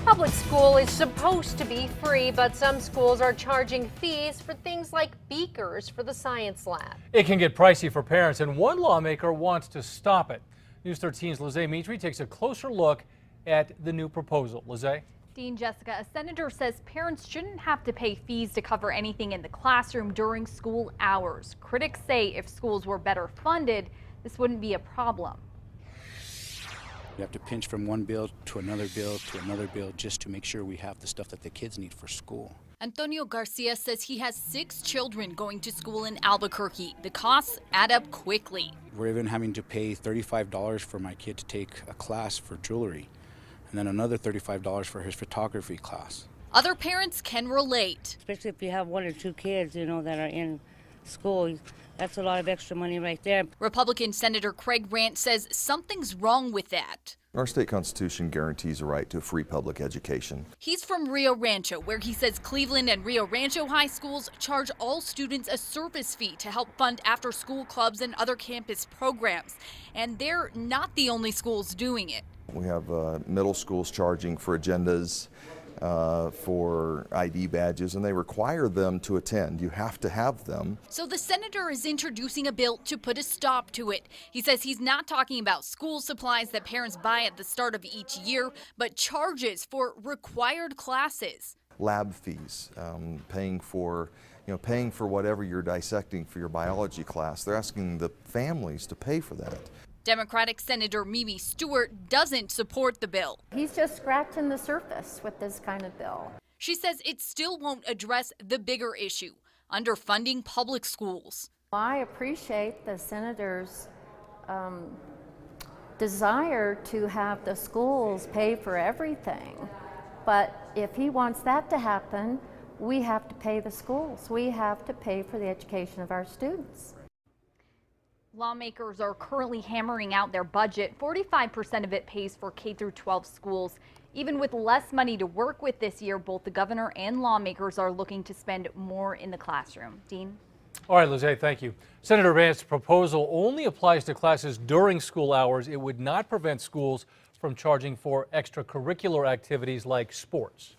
Public school is supposed to be free, but some schools are charging fees for things like beakers for the science lab. It can get pricey for parents, and one lawmaker wants to stop it. News 13's Lizzie Mitri takes a closer look at the new proposal. Lizzie? Dean, Jessica, a senator says parents shouldn't have to pay fees to cover anything in the classroom during school hours. Critics say if schools were better funded, this wouldn't be a problem. We have to pinch from one bill to another bill to another bill just to make sure we have the stuff that the kids need for school. Antonio Garcia says he has 6 children going to school in Albuquerque. The costs add up quickly. We're even having to pay $35 for my kid to take a class for jewelry, and then another $35 for his photography class. Other parents can relate. Especially if you have 1 or 2 kids, that are in school. That's a lot of extra money right there. Republican Senator Craig Rant says something's wrong with that. Our state constitution guarantees a right to a free public education. He's from Rio Rancho, where he says Cleveland and Rio Rancho high schools charge all students a service fee to help fund after-school clubs and other campus programs. And they're not the only schools doing it. We have middle schools charging for agendas, for ID badges, and they require them to attend. You have to have them. So the senator is introducing a bill to put a stop to it. He says he's not talking about school supplies that parents buy at the start of each year, but charges for required classes. Lab fees, paying for whatever you're dissecting for your biology class. They're asking the families to pay for that. Democratic Senator Mimi Stewart doesn't support the bill. He's just scratching the surface with this kind of bill. She says it still won't address the bigger issue, underfunding public schools. I appreciate the senator's desire to have the schools pay for everything. But if he wants that to happen, we have to pay the schools. We have to pay for the education of our students. Lawmakers are currently hammering out their budget. 45% of it pays for K-12 schools. Even with less money to work with this year, both the governor and lawmakers are looking to spend more in the classroom. Dean? All right, Lizzie, thank you. Senator Rant's proposal only applies to classes during school hours. It would not prevent schools from charging for extracurricular activities like sports.